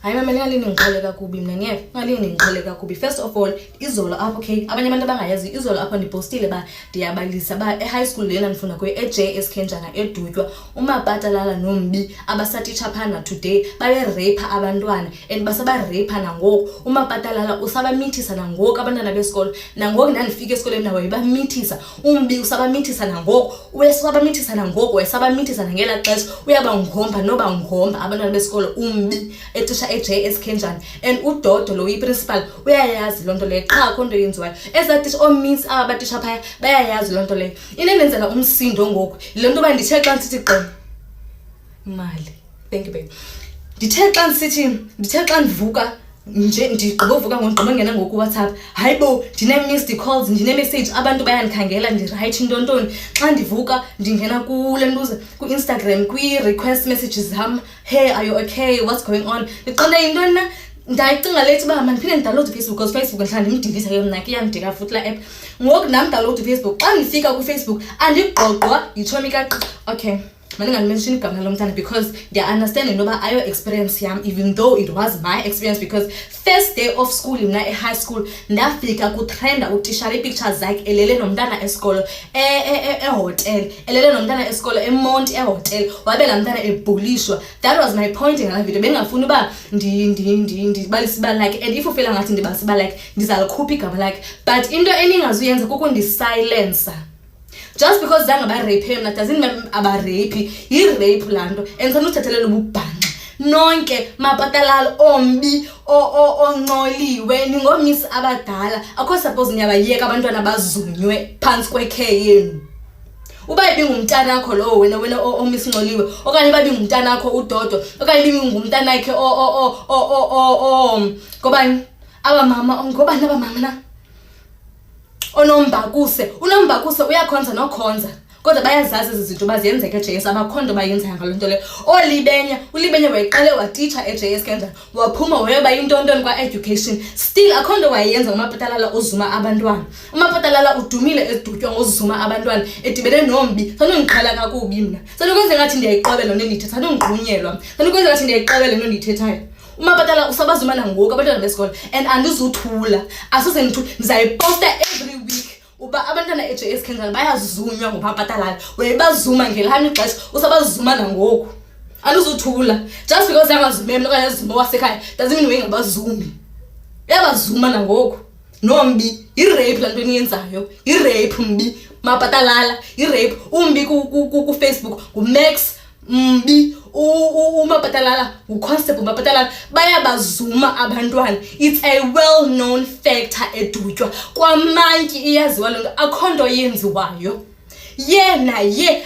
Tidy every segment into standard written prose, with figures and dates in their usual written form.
Hayi mama ngalini ngixole kakubi mina ngiyeke ngalini ngixole kakubi. First of all izolo apha okay abanye abantu abangayazi izolo apha ndipostile ba ndiyabalisa ba high school lena ndifunda kuyo eJS Kenjana edutywa uMapatalala noMbi abasatitsha phana today baye rape abantwana and basaba rape nangoku uMapatalala usaba mithisa nangoku abantwana besikolo nangoku ndandifika esikoleni nawe bamithisa uMbi usaba mithisa nangoku uyesaba mithisa nangoku wesaba mithisa ngela xesha uyaba ngomba noba ngomba abantwana besikolo uMbi etisha eJS Kenjana and uDodo lo uyiprincipal uyayazi lonto le qha konto yenziwayo ezathi omiss abatisha phaya bayayazi lonto le inenzela umsindo ngoku lento bandithe xa nsithi gqi imali thank you babe ndithe xa ndivuka nje ndigqibovuka ngogqiba ngena ngoku WhatsApp hayibo ndine missed calls ndine message abantu bayandikhangela ndiwrite intontoni xa ndivuka ndingena kule ntuze ku Instagram kwi request messages zam hey are you okay what's going on ndiqonda intoni na ndayicinga lethi ba mandiphinde ndidownload Facebook because Facebook ngihlala ndimdivisa ke mna ke yamdika futhi la app ngoku nam download Facebook xa ndifika ku Facebook andigqogqwa yichomi ka okay Maninga mention igama lomntana because they understand noba ayo experience yam even though it was my experience because first day of school in high school ndafika ku trenda utishara pictures zakhe elele nomntana esikolo hotel elele nomntana esikolo eMount hotel wabe lamntana ebulishwa. That was my point in la video bengafuni ba ndibalisiba like and if you feel ngathi ndibalisiba like ndizalikhupha igama like but into eningazuyenza kukundi silence just because zanga ba rape mna doesn't mean aba rape yi rape lanto and sana uthathelela ububhanqa nonke Mapatalala oMbi ongcoliwe ningomiss abadala akho suppose niyabayeka abantwana bazunywe phansi kwekhe yenu uba ibingumntana wakho lo wena omiss ngcoliwe okanye babi ngumntana wakho uDodo okanye ibingumntana wakhe ngobani abamama ngobani abamama na uNombakuse uyakhonza nokhonza kodwa bayazazi izinto baziyenzeka eJS abakhonto bayenza ngalonto le ulibenya wayeqale watitsha eJS Kenjana waphuma wayeba intontoni kwa education still akhonto wayenza uMapatalala ozuma abantwana uMapatalala udumile edutywa ngozuma abantwana edibene noMbi sanongiqhala kakubi mina sanokwenza ngathi ndiyayiqobela nendithetha sanongigqunyelwa sanokwenza ngathi ndiyayiqobela nendithethayo uMapatalala usabazumana ngoku abantwana besikolo and andizuthula asose ndizayiposta every week uba abantwana eJS Kenjana bayazunywa ngoMapatalala wayebazuma ngelami ixesha usabazumana ngoku andizuthula just because angazumemi okanye azimo wasekhaya doesn't mean wengabazumi yabazumana ngoku noMbi irape lanto niyenzayo irape Mbi Mapatalala irape uMbi ku Facebook uMax Mbi uMapatalala uConcept uMapatalala bayabazuma abantwana. It's a well known factor edutywa kwamanki iyaziwa lonto akhonto yenziwayo yena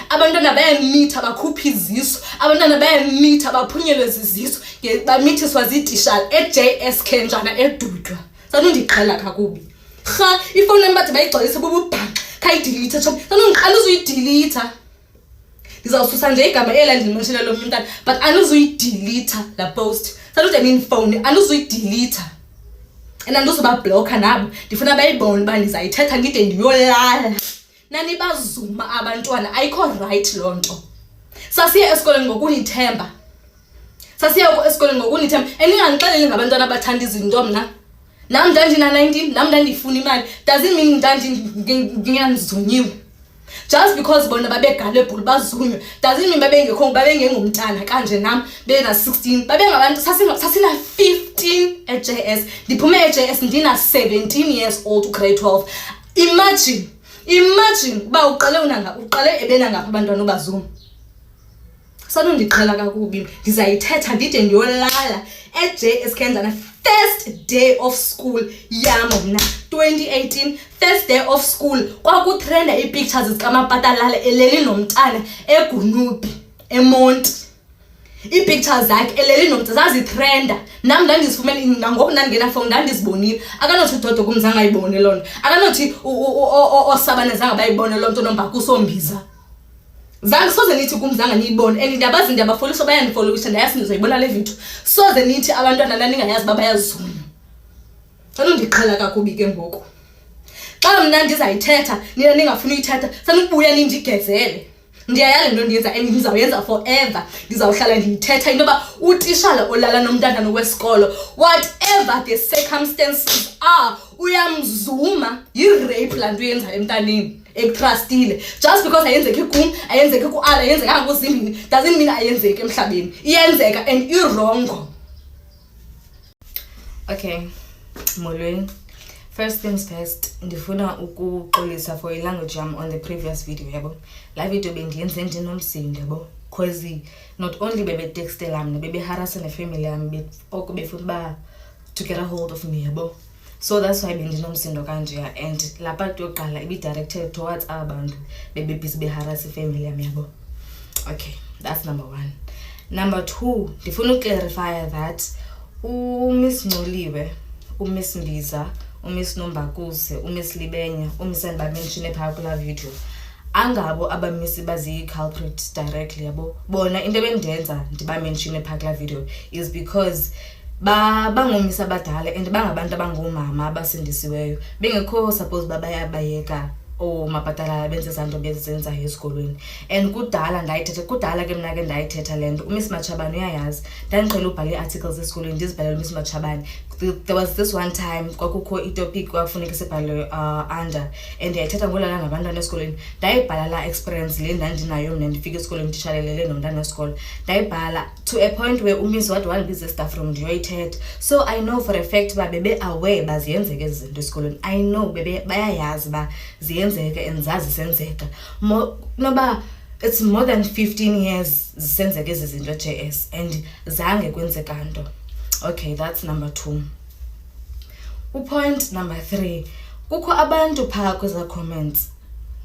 abantwana bayamitha bakhupha izisu abantwana bayamitha baphunyelwe zizisu bamithiswa zitishara eJS Kenjana edutywa sanondiqhala kakubi kha ifone number bayigcwalise bububhanqa khayidelete sanongiqala uzuyidelete ngizawususa nje igama elandimashela lo mntana but anuzuyidelete la post saluthi nini phone anuzuyidelete and anduzoba blocker nabo ndifuna bayibone ba ndizayithetha ngide ndiyolala nani bazuma abantwana ayikho right lonto sasiya esikoleni ngokunithemba eningangixeleli ngabantwana abathanda izinto mna nami ndandina 19 nami ndandifuna imali doesn't mean nginganizunyiwe just because bona babegullible bazunywe doesn't mean babengengumntana kanje nami bena 16 babengabantu sasina 15 eJS ndiphume eJS ndina 17 years old grade 12 imagine ba uqale ebena ngapha abantwana obazuma sanondiqhala kakubi ndizayithetha ndide ndiyolala eJS Kenjana first day of school yam mna 2018 first day of school kwakutrenda ipictures zikaMapatalala eleli nomntana eGunubi eMonti ipictures zakhe eleli nomntana zazitrenda nami ndandizifumene ngoku ndandingena phone ndandizibonile akanothi uDodo kumzanga ayibone lonto akanothi osabane zanga bayibone lonto nombakusombiza zange soze nithi kumzanga niyibone and ndabazi ndabafolisa bayandifollowisha ndayasi ndizoyibona le video soze nithi abantwana naningayazi baba yazuma sanondiqhala kakubi ke ngoku xa mna ndizayithetha nina ningafuni uyithetha sanukubuya nindigezele ndiyayala into ndiyenza and ndizawuyenza forever. Ndizawuhlala ndiyithetha into yoba utishala olala nomntana wesikolo, whatever the circumstances are, uyamzuma yi-rape laa nto uyenza emntaneni ekutrustile. Just because ayenzeki kum, ayenzeki ku-ala, ayenzekanga kuzimbini, doesn't mean ayenzeki emhlabeni. Iyenzeka and irongo. Okay, molweni. First things first, ndifuna ukuxolisa for ilanguage jam on the previous video, yabo. La video bendiyenze ndinomsindo, yabo. Cause not only bebe textela mna, bebe harass ne family yami, oko befuna ba to get a hold of me, yabo. So that's why bendinomsindo kanje, and la part yokuqala ibi directed towards abantu bebe busy be harass family yami, yabo. Okay, that's number 1. Number 2, ndifuna ukclarify that Miss Noliwe, Miss Mbiza, Miss Nombakuse, Miss Libenya, Miss mention a popular video. Angabo abamisi bazi culprit directly, yabo. Bona into bendenza ndiba mention a popular video is because bangomisa abadala and bangabantu abangomama abasindisiweyo. Bengekho suppose babayeka mapatala benze zanto bezenza esikolweni. And kudala ke mna ke ndayithetha lento. Miss Machabane uyayazi. Ndandiqhela ubhala articles esikolweni ndizibhalela Miss Machabane. There was this one time kwakukho itopic kwafuneka sibhale under and yayithetha ngolala ngabantwana esikolweni. Ndayibhala la experience le ndandinayo mna ndifika esikolweni ndishalelele nomntana wesikolo. Ndayibhala to a point where uMiss wathi wandibiza staff room ndiyoyithetha. So I know for a fact ba bebe aware baziyenzeke izinto esikolweni. I know bebe bayayazi ba ziyenzeke and zazi senzeka. Noba it's more than 15 years zisenzeke izinto JS and zange kwenzeka nto. Okay, that's number 2. Point number 3. Kukho abantu pha kweza comments.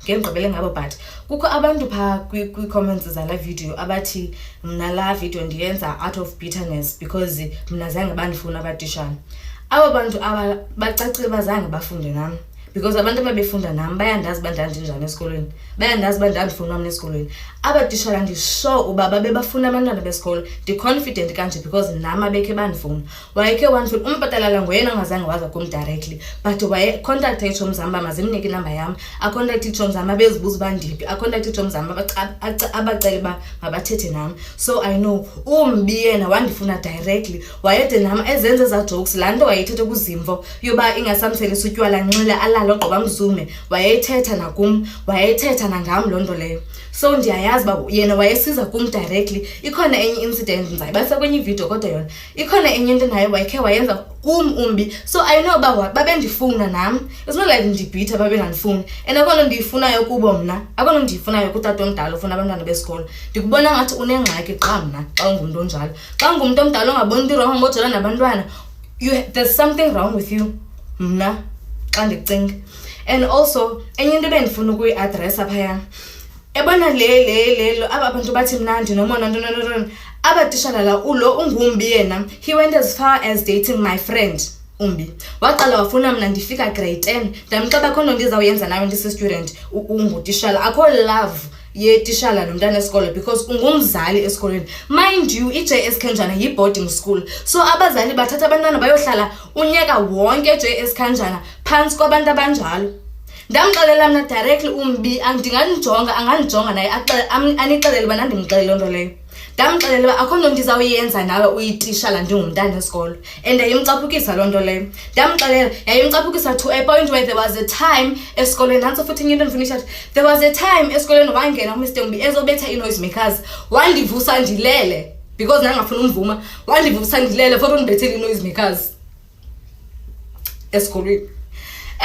Ngengqibele ngabo but kukho abantu pha kwi comments za la video abathi mna la video ndiyenza out of bitterness because mna zange bandifuna abatishana. Abo bantu bacacile bazange bafunde nami. Because abantu babefunda nami bayandazi bandanje njani esikolweni. Bayandazi bandandifuna mina esikolweni. Abatishala ndisho ubaba bebafuna abantwana besikolo. Ndi confident kanje because nami abekhe bandifuna. Wayeke wanfuna umphatalala ngoyena ongazange waza kum directly. But waye contact ichomzamba mazimnike inamba yami. A contact ichomzamba bezibuza bandiphi. A contact ichomzamba abacela ba mabathethe nami. So I know umbi yena wandifuna directly. Wayede nami ezenze za jokes lando wayithethe kuzimvo yoba ingasamthelisa utywala nxila alalo qoba mzume. Wayethetha nakum, wayethetha nangam lonto leyo. So ndiyayazi ba yena wayesiza kum directly. Ikhona enye incident ndizayibasa kwenye video kodwa yona. Ikhona enye into nayo wayekhe wayenza kum umbi. So I know ba babendifuna nami. It's not like ndibhitha babengandifuni. And akona ndiyifunayo kubo mna. Akona ndiyifunayo kutata omdala ufuna abantwana besikolo. Ndikubona ngathi unengxaki xa mna xa ungumuntu onjalo. Xa ungumuntu omdala ongaboni into wrong ngojola nabantwana, there's something wrong with you. Mna xa ndicinga. And also enye into bendifuna ukuyi-address phaya. Ebona le aba bantu bathi mnandi nomona ntona abatishala la ulo ungumbi yena. He went as far as dating my friend umbi. Waqala wafuna mna ndifika grade 10. Ndamxaba khona ndizawuyenza nawe ndisi-student ungutishala. Akho love yetishala nomntana esikolo because ungumzali esikolweni. Mind you, iJS Kanjana yi-boarding school. So abazali bathatha abantwana bayohlala unyaka wonke eJS Kanjana phansi kwabantu abanjalo. Ndamxelela mna directly umbi angandijonga naye anixelele uba ndimxelele nto leyo. Ndamxelela uba akho nto ndizawuyenza nawe uyitishala ndingumntana esikolo. And yayimcaphukisa loo nto leyo. Ndamxelela yayimcaphukisa to a point where there was a time esikolweni nantso futhi into ndifuna there was a time esikolweni wangena uMr Mbi ezobetha ii-noise makers. Wandivusa ndilele because nangafuna umvuma. Wandivusa ndilele for undibethele ii-noise makers esikolweni.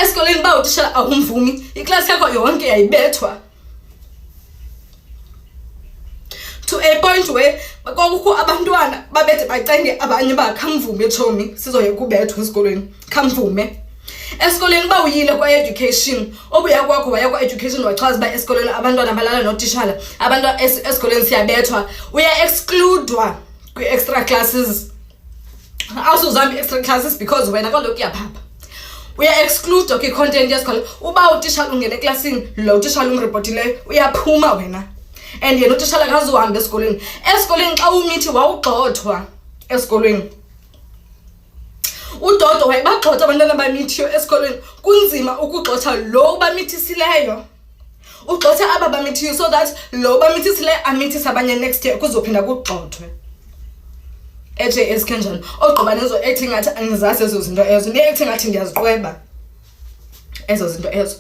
Esikolweni ba utishala awumvumi, iklasi yakho yonke yayibethwa. To a point where kwakukho abantwana babethe bacenge abanye bakhamvume Chomi sizoyeka ubethwa esikolweni. Khamvume. Esikolweni ba uyile kwa education, obuya kwakho waya kwa education wachaza ba esikolweni abantwana balala notishala, abantu esikolweni siyabethwa, uya excludewa kwi extra classes. Awusuzami extra classes because wena kaloku yaphapha. Uya exclude okay content yesikolo. Uba utishala ungene eklasini lo utishala umreportileyo uyaphuma wena. And yena utishala kazuhamba esikolweni. Esikolweni xa umithi wawugxothwa esikolweni. Udodo wayebagxotha abantwana bamithiyo esikolweni. Kunzima ukugxotha lo bamithisileyo. ugxothe aba bamithiyo so that lo bamithisileyo amithise abanye next year kuzophinda kugxothwe. EJS kanjani ogqiba nezo acting ngathi angizazi ezo zinto ezo ne-acting ngathi ndiyaziqweba ezo zinto ezo.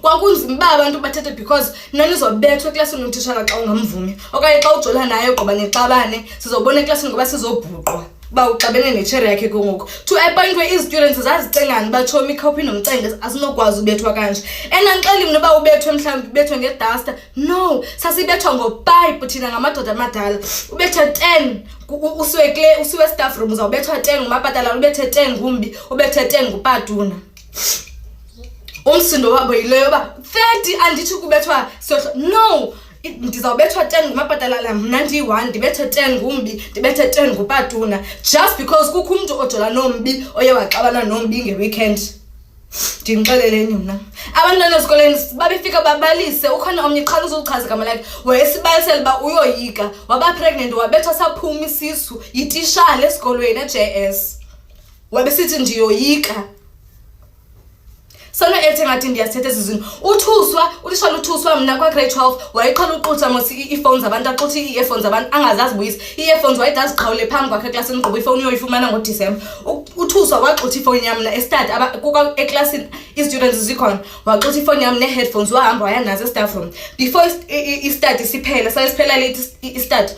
Kwakunzima uba abantu bathethe because nanizobethwa eklasini utitshala xa ungamvumi okanye xa ujola naye qoba nexabane sizobona eklasini ngoba sizobhuqwa uba uxabene netsheri yakhe kungoku to a point where ii-students zazicengani batshomi ikhawuphi nomcenge asinokwazi ubethwa kanje. Enanixeli mna uba ubethwe mhlawumbi ubethwe ngeduster, no, sasibethwa ngopipe thina ngamadoda amadala. Ubethwe 10 usiwe staff room uzawubethwa 10 ngumapatala, ubethe 10 ngumbi, ubethe 10 ngupatuna. Umsindo wabo yileyo uba 30 andithi kubethwa sohlo, no, ndizawubethwa 10 ngumapatala mna ndiyi-1 ndibethe 10 ngumbi ndibethe 10 ngupatuna just because kukho umntu ojola nombi oye waxabana nombi ngeweekend. Ndinixeleleni mna abantwana esikoleni babefika babalise ukhona omnye qhala uzochaza igama lakhe wayesibalisela uba uyoyika waba pregnant wabethwa saphuma isisu yitishale esikolweni eJS wabesithi ndiyoyika. Sona ethe ngathi ndiyasithetha esizinto uthuswa utitshala uthuswa mna kwa grade 12 wayeqala uqutha mos ii-phones abantu axutha ii-earphones abantu angazazi buyisa ii-earphones wayedaziqhawule phambi kwakhe eklasini ngqobo ifowuni uyoyifumana ngoDisemba. Uthuswa waxutha ifowuni yam mna estadi eklasini ii-students zikhona waxutha ifowuni yam nee-headphones wahamba waya nazoestaff room before istadi siphele sayisiphela late istadi.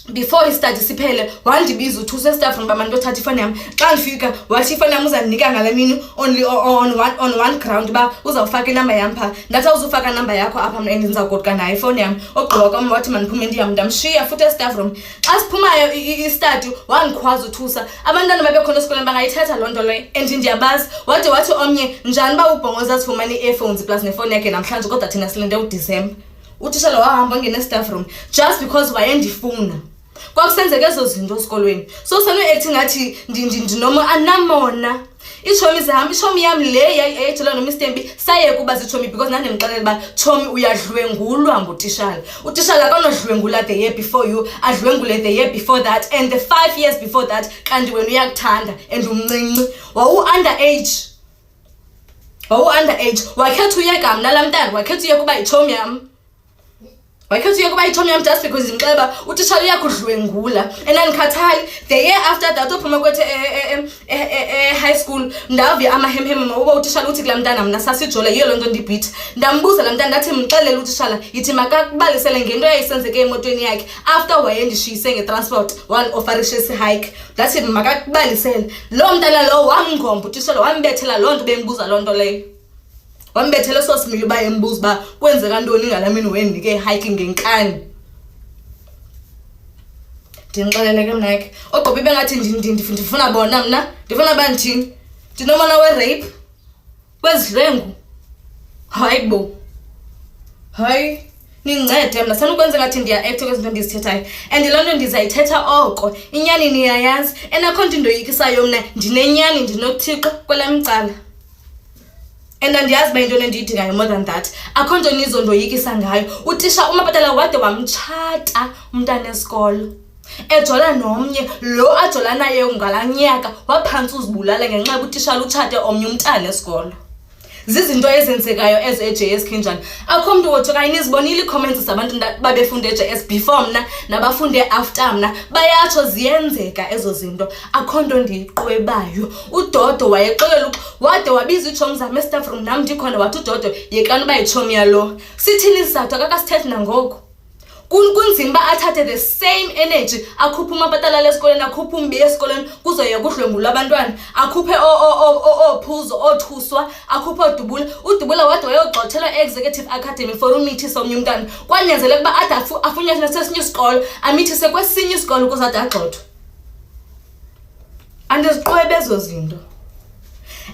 Before istadi siphele wandibiza uthuswa estaff room bamanto othatha ifowuni yam xa ndifika wathi ifowuni yam uzandinika ngale mini only on one ground uba uzawufaka inamba yam phaa ndathi awuzufaka namba yakho apha mna and ndizawugoduka nayo ifowuni yam. Ogqiba kwam wathi mandiphume ndiyam ndamshiya futhi estaff room. Xa siphumayo istadi wandikhwaza uthuswa abantwana babekhona esikoleni bangayithetha loo nto leyo and ndiyabazi wathi omnye njani uba ubhongoza zifumane ii-earphones plus nefowuni yakhe namhlanje kodwa thina silinde uDisemba. Utitshala wahamba ngena estaff room just because wayendifuna. Kwakusenzeka ezo zinto esikolweni so sano-acting ngathi ndinoma anamona iitshomi zam itshomi yam le yayijola noMr Mbi sayeka uba zitshomi because ndandimxelela uba tshomi uyadlwengulwa ngutitshala. Utitshala akanodlwengula the year before you, adlwengule the year before that and the 5 years before that kanti wena uyakuthanda and umncinci wawu-underage wakhetha uyeka mna laa mntana wakhetha uyeka uba yitshomi yam wakhetha uyeka uba yitshomi yam just because ndimxelela uba utitshala uyakudlwengula and andikhathali. The year after that ophuma kwethu high school ndavya amahemheme uba utitshala uthi kulaa mntana mna sasijola yiyo loo nto ndibhitha. Ndambuza laa mntana ndathi mxelele utitshala yithi makakubalisele ngento eyayisenzeke emotweni yakhe after wayendishiyise ngetransport one-ofarishe sihike ndathi makakubalisele. Loo mntana lowo wamngomba utitshala wambethela loo nto bembuza loo nto leyo. Wambethele sosimile uba embuza uba kwenzeka ntoni ngala mini wendike hiking ngenkani. Ndinixelele ke mna ke ogqiba ibe ngathi ndifuna bona mna ndifuna uba ndithini ndinomona we-rape wezidlwengu. Hayi bo hayi nincede mna sanukwenza ngathi ndiya-acta kwezinto ndizithethayo and loo nto ndizayithetha oko inyani niyayazi enakho nto indoyikisayo mna ndinenyani ndinothixo kwelam cala and andiyazi uba into endiyidingayo more than that akho nto nizondoyikisa ngayo. Utisha umapatala wade wamtshata umntana esikolo ejola nomnye lo ajola naye ngalaa nyaka waphantsi uzibulala ngenxa yoba utishala utshate omnye umntana esikolo. Zizinto ezenzekayo ezo eJS kanjani akho mntu wothi okanye nizibonile ii-comments zabantu babefunda eJS before mna nabafunde after mna bayatsho ziyenzeka ezo zinto akho nto ndiyiqwebayo. Udodo wayexelela wade wabiza iitshomi zam estaff room nam ndikhona wathi udodo yekani uba yitshomi yalo. Sithini isizathu akakasithethi nangoku kunzima uba athathe the same energy akhuphe umapatala esikoleni akhuphe umbi esikoleni kuzoyeka udlwengulwa abantwana akhuphe oophuzo othuswa akhuphe odubula. Udubula wade wayogxothelwa e-executive academy for umithisa omnye umntana kwanyanzeleka uba ade afunyaniswe sesinye isikolo amithise kwesinye isikolo ukuze ade agxothwe. Andiziqwebe ezo zinto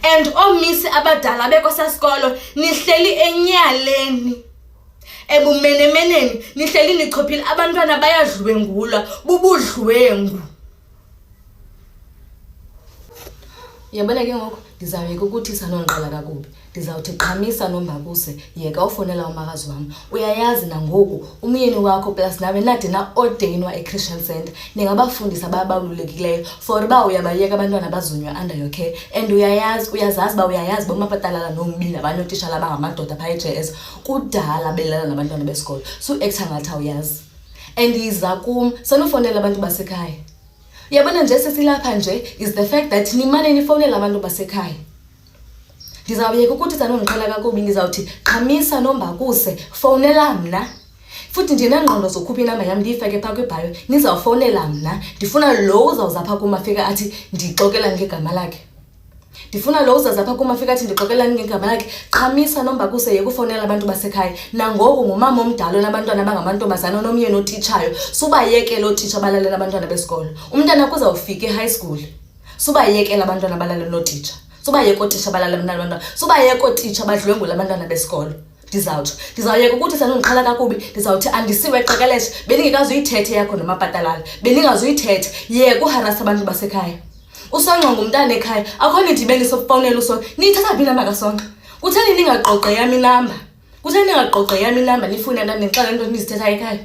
and oomisi abadala bekwesaa sikolo nihleli enyaleni ebumenemeneni nihleli nichophile abantwana bayadlwengulwa bubudlwengu. Yabona ke ngoku ndizawuyeka ukuthi sanonqala kakubi. Ndizawuthi qhamisa Nombakuse yeka ufonela umakazi wami. Uyayazi nangoku umyeni wakho plus nawe nathi na ordainwa eChristian Center. Ningabafundisa ababalulekileyo for ba uyabayeka abantwana bazunywa under your care. And uyazazi ba umapatalala nombi nabanye otishala abangamadoda pha eJS kudala belala nabantwana besikolo. So actor ngathi uyazi. And iza kum sanofonela abantu basekhaya. Yabona nje sesilapha nje is the fact that nimane nifonela abantu basekhaya. Ndizawuyeka ukuthi sanonqala kakubi ndizawuthi qhamisa Nombakuse fonela mna. Futhi ndinengqondo zokhupha inamba yami ndiyifake pha kwibhayo nizawufonela mna. Ndifuna lo uzawuza pha kumafika athi ndixokelani ngegama lakhe. Ndifuna lo uzaza pha kumafika athi ndixokelani ngegama lakhe. Qhamisa Nombakuse yeka ufonela abantu basekhaya. Nangoku ngumama omdala nabantwana abangamantombazana nomyeni otitshayo. Subayekela otitsha balalela abantwana besikolo. Umntana kuzawufika e-high school. Subayekela abantwana balalela notitsha. Subayeka otitsha balalela abantwana. Subayeka otitsha badlwengula abantwana besikolo. Ndizawuyeka ukuthi sanonqala kakubi. Ndizawuthi andisiwe Qekeleshe beningekazi uyithethe yakho nomapatalala. Beningazi uyithethe yeka uharasa abantu basekhaya. Usonqa ngumntana ekhaya akho nidibeni sokufonela usonqa. Nithatha phi inamba kaSonqa? Kutheni ningaqoqe yami inamba? Kutheni ningaqoqe yami inamba nifuna nixela into nizithetha ekhaya?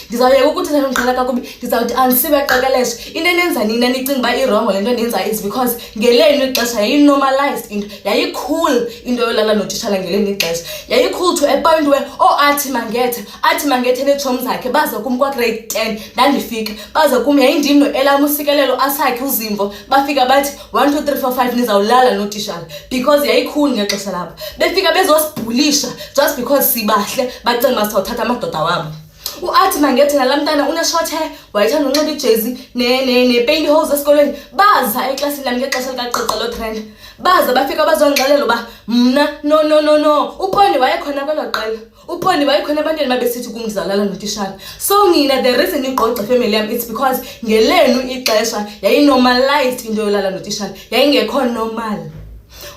Ndizawuyeka ukuthi sanonqala kakubi. Ndizawuthi andisiwe Qekeleshe into enenza nina nicinga ba irongo lento nenza is because ngeleni ixesha yayinormalized into yayicool into yolala notitshala ngeleni ixesha yayicool to a point where athi mangethe neetshomi zakhe baza kum kwa grade 10 ndandifika baza kum yayindim noElam usikelelo asakhe uzimvo bafika bathi 1 2 3 4 5 nizawulala notitshala because yayicool ngexesha lapho befika bezosibhulisha just because sibahle bacinga masawuthatha amadoda wabo. Athi mangethe nalamntana une short hair wayithanda unxiba ijezi ne paint holes esikolweni baza eklasini lami ngexesha likaXoxa lo trend baza bafika bazongixelela ba mna no uPoni wayekhona kwelo qela uPoni wayekhona abantwana babesithi kumdlalala notishala. So nina the reason igqogqa family yami it's because ngelenu ixesha yayinormalized into yolala notishala yayingekho normal.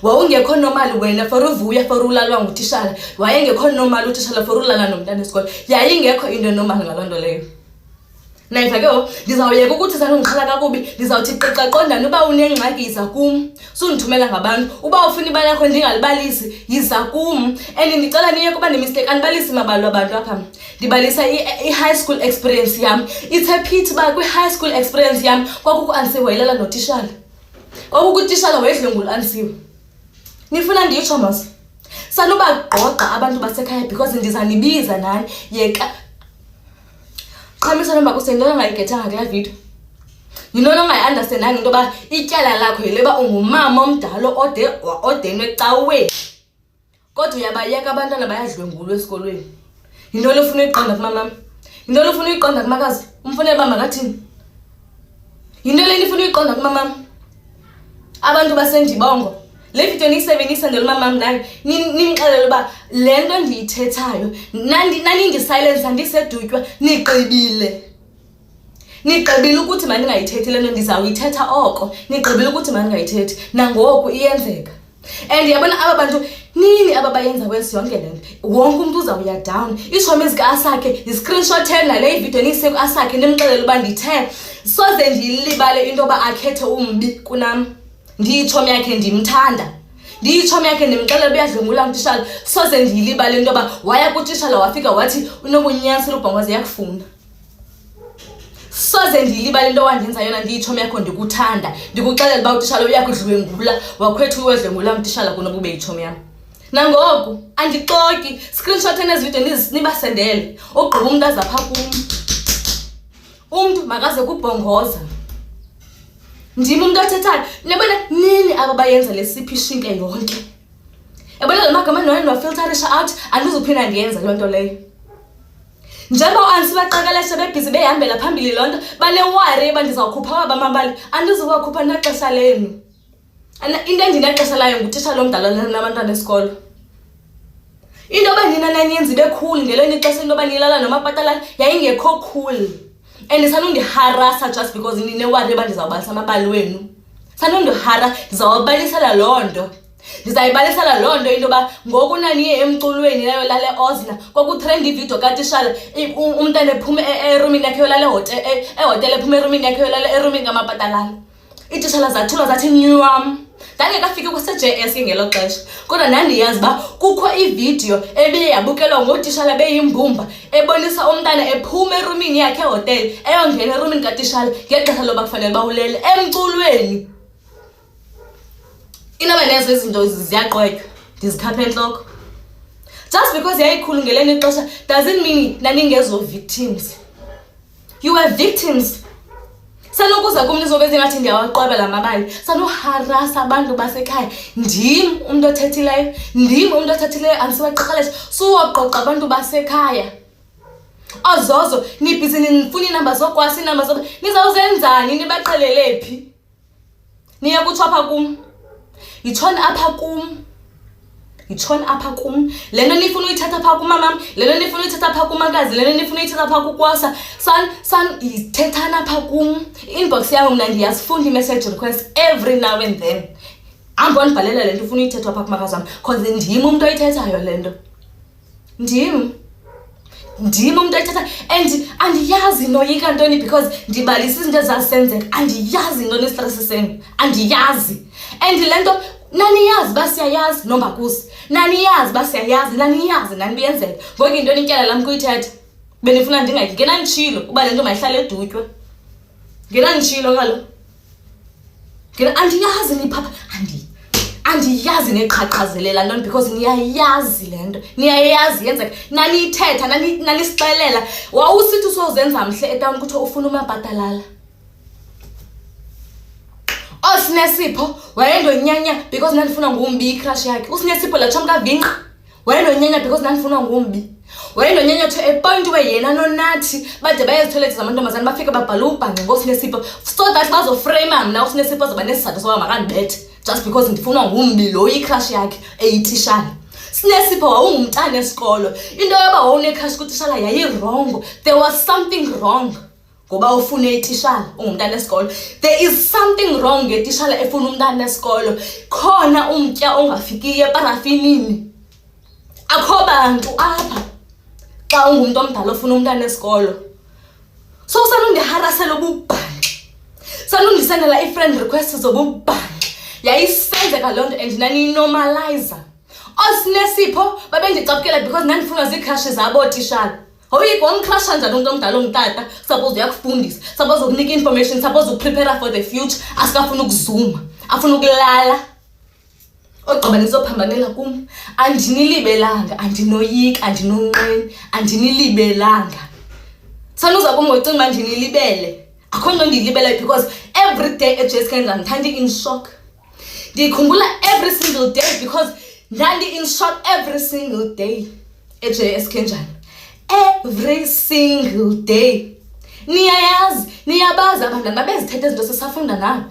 Wawungekho normal wena for uvuya for ulalwa ngutitshala wayengekho normal utitshala for ulala nomntana esikole yayingekho into normal ngalonto leyo. Nayifa ke ndizawuyeka ukuthi sanonqala kakubi. Ndizawuthi qiqa qondana uba unengxaki yiza kum. Sundithumela ngabantu uba ufuna ibali yakho ndingalibalisi yiza kum. And ndicela niye kuba nemistake anibalisi mabalo abantu apha. Ndibalisa i-high school experience yam. It's a pity ba kwi-high school experience yam kwakukho ansiweyelela notitshala. Kwakukutitshala wayedlwengula ansiwe. Nifuna nditsho mos sanubagqogqa abantu basekhaya because ndizanibiza nani yeka qhamisa Nombakuse into ongayigethanga kula video. Yinto ongayiunderstandanga into ba ityala lakho yileba ungumama omdala odenwe caweni kodwa uyabayeka abantwana bayadlwengulwa esikolweni. Yinto lofuna uyiqonda kumama. Yinto lofuna uyiqonda kumakazi umfunele ba makathini. Yinto le nifuna uyiqonda kumama. Abantu basendibongo le video nisebenzisandela umama nayo nimxelele uba lento ndiyithethayo nani ndisilence andisedutywa nigqibile ukuthi mandingayithethi lento ndizawuyithetha oko nigqibile ukuthi mandingayithethi nangoku iyenzeka. And yabona aba bantu nini ababayenza kwesi yonke lento wonke umuntu uzawuya down ishomi zikaAsakhe iscreenshot nale video niseke Asakhe nimxelele uba ndithe soze ndiyilibale into ba akhethe umbi kunami. Ndiyitshomi yakhe ndimthanda. Ndiyitshomi yakhe ndimxelela uyadlwengula ngutitshala soze ndiyilibale into ba waya kutitshala wafika wathi unobunyanisela ubhongoze yakufuna. Soze ndiyilibale into wandenza yona ndiyitshomi yakho ndikuthanda ndikuxelela uba utitshala uyakudlwengula wakhwethu uyadlwengula ngutitshala kunobube yitshomi yami. Nangoku andixoki screenshot nezi video nibasendele ogqiba umuntu azapha kum. Umuntu makaze kubhongoza. Ndimi umuntu othethayo nebona nini ababayenza lesiphi ishinke yonke. Yabona lamagama nowafilterisha out andizuphinda ndiyenza loo nto leyo. Njengoba ansibaqekeleshe bebhizi behambela phambili lonto banewari bandizawukhupha abamabali andizowakhupha naxesha lenu. Into endinexesha layo ngutitshala omdala nabantwana esikolo. Into abanina naniyenza ibe cool ngeleni ixesha into banilala nomapatalala yayingekho cool. And sanundiharasa just because ninewari bandizawubalisa amabali wenu. Sanundihara ndizawubalisela loo nto. Ndizayibalisela loo nto into ba ngoku naniye emculweni leyo lale Ozna kwakutrend video katitshala umntana ephume erumini yakhe yolala ehotele ephume erumini yakhe yolala erumini ngamapatalala. Ititshala zathula zathi nyuam Ndangekafiki kwase-JS ke ngelo xesha, kodwa ndandiyazi uba kukho ividiyo ebiye yabukelwa ngootishala beyimbumba ebonisa umntana ephuma erumini yakhe ehotele eyongena erumini katishala ngexesha loba kufanele bawulele emculweni. Inoba nezo izinto ziyaqwetywa ndizikhaphe entloko. Just because yayikhulu ngeleni ixesha doesn't mean naningezo victims. You were victims. Sanokuza kum nizobe zingathi ndiyawaqwabela amabali, sanoharasa abantu basekhaya. Ndim umuntu othethileyo, ndim umuntu othethileyo, andisiwaqeqelesha suwoqoqa abantu basekhaya. Ozozo nibhizi nifuna iinamba zokwasi, iinamba zoba nizawuzenzani, nibaqelele phi? Niya kutsho apha kum, yitshoni apha kum, yitshoni apha kum. Le nto nifuna uyithetha apha kumamam, le nto nifuna uyithetha apha kumakazi, le nto nifuna uyithetha apha kukwasa, yithethana apha kum. I-inbox yam mna ndiyazifunda i-message request every now and then. Hamba ndibhalela le nto ufuna uyithetha apha kumakazi wam because ndim umuntu oyithethayo le nto. Ndim umuntu oyithetha and andiyazi noyika ntoni because ndibalisa izinto ezazisenzeka. Andiyazi ntoni istress senu, andiyazi. And le nto naniyazi uba siyayazi nombakusi, naniyazi uba siyayazi, naniyazi nanibiyenzela. Ngoku into nityala lam kuyithetha benifuna ndingayiki. Ngenanditshilo uba le nto mayihlale edutywe, ngenanditshilo kaloku. Andiyazi niphapha, andiyazi neqhaqhazelela ntoni because niyayazi le nto, niyayazi yenzeka. Naniyithetha, nanisixelela. Wawusithi usozenza mhle etawuni kuthiwa ufuna umabhatalala. Osinesipho wayendonyanya because nandifuna ngumbi icrush yakhe. Usinesipho la chomka vinqa wayendonyanya because nandifuna ngumbi. Wayendonyanya to a point where yena nonathi bade bayezitholethi zamantombazana bafike babhala ubhange ngosinesipho so that bazoframe mna usinesipho zoba nesizathu soba makandibethe just because ndifuna ngumbi lo icrush yakhe eyitishana. Sinesipho wawungumntana esikolo. Into yoba wawunecrush kutishala yayi-wrong. There was something wrong. Ngoba ufune itishala ungumntana esikolo. There is something wrong ngetishala efuna umntana esikolo. Khona umtya ongafikiyo eparafinini. Akho bantu apha xa ungumuntu omdala ofuna umntana esikolo. So sanundiharasela ububhanxa, sanundisendela i-friend request zobubhanxa. Yayisenzeka loo nto and naniyinormalizer. Osinesipho babendicapukela because nandifuna ziikhrashi zabo tishala. Hoyiko umcrusha njani umuntu omdala ongutata, suppose uyakufundisa, suppose ukunika information, suppose ukuprepare for the future, asikafuna ukuzuma, afuna ukulala. Ogqiba nizophambanela kum, andinilibelanga, andinoyika, andinonqeni, andinilibelanga. Sanuza kum ngocinga uba ndinilibele. Akho nto ndiyilibelayo because every day eJS Kendra ndithanda in shock. Ndiyikhumbula every single day because ndandi in shock every single day eJS Kendra. Every single day. Niyayazi, niyabazi abantwana babezithetha izinto sesafunda nabo.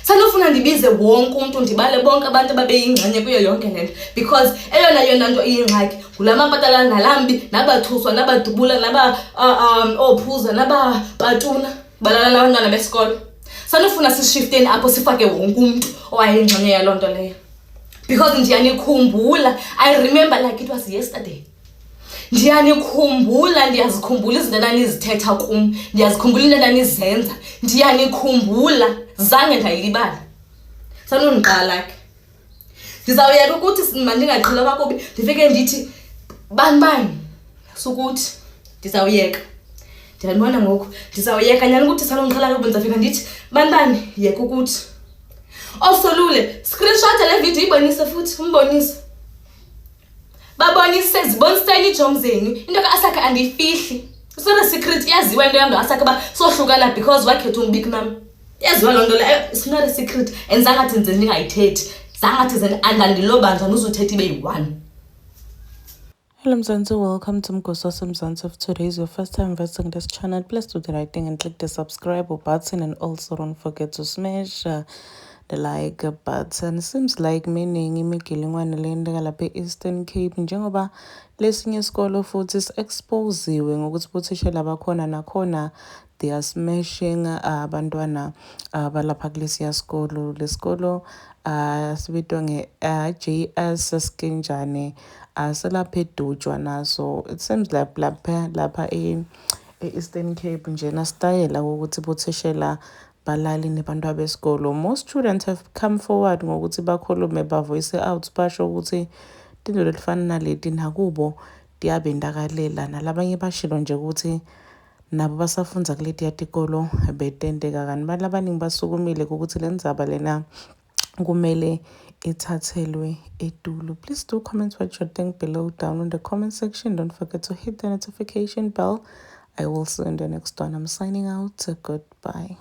Sanofuna ndibize wonke umuntu ndibale bonke abantu babeyingxenye kuyo yonke le nto because eyona nto iyingxaki ngulamabhatala nalambi nabathuswa nabadubula naba ophuza nababatuna balala nabantwana besikolo. Sanofuna sishifteni apho sifake wonke umuntu owayengxenye yaloo nto leyo because ndiyanikhumbula. I remember like it was yesterday. Ndiyanikhumbula, ndiyazikhumbula izinto nanizithetha kum, ndiyazikhumbula into nanizenza, ndiyanikhumbula, zange ndayilibala. Sanondiqala ke. Ndizawuyeka ukuthi mandingaqhila kakubi, ndifike ndithi bani sukuthi ndizawuyeka. Ndiyabona ngoku, ndizawuyeka nyani ukuthi sanondiqala kakubi ndizafika ndithi bani yeka ukuthi. Osolule, screenshot le video ibonise futhi, umbonise. Babonise ziboniseni ijob zenu. Into kaAsaka andiyifihli. Usona secret yaziwa into yam noAsaka ba sohlukana because wakhetha umbik nam. Yaziwa loo nto leyo. It's not a secret. And zangathi nze ndingayithethi. Zangathi nze andandilobanjani uzuthetha ibe yi-1. Hello Mzansi, welcome to Mgososo Mzansi. If today is your first time visiting this channel, please do the right thing and click the subscribe button, and also don't forget to smash the like button. Seems like meaning imigilingwane lendeka lapha e-Eastern Cape njengoba lesinye isikolo futhi exposewe ngokuthi bothishela bakhona nakhona they are smashing abantwana balapha kulesiya sikolo. Lesikolo sibitwa nge-JS Saskenjane selapha edutshwa naso. It seems like lapha e-Eastern Cape njena style ukuthi bothishela balali nebantu besikolo. Most students have come forward ngokuthi bakhulume bavoice out basho ukuthi into lefana naleti nakubo diyabendakalela, nalabanye bashilo nje ukuthi nabo basafundza kuleti yatikolo betenteka kanti abantu abaningi basukumile ukuthi le ndzaba lena kumele ithathelwe etulo. Please do comment what you think below down in the comment section. Don't forget to hit the notification bell. I will see you in the next one. I'm signing out. Goodbye.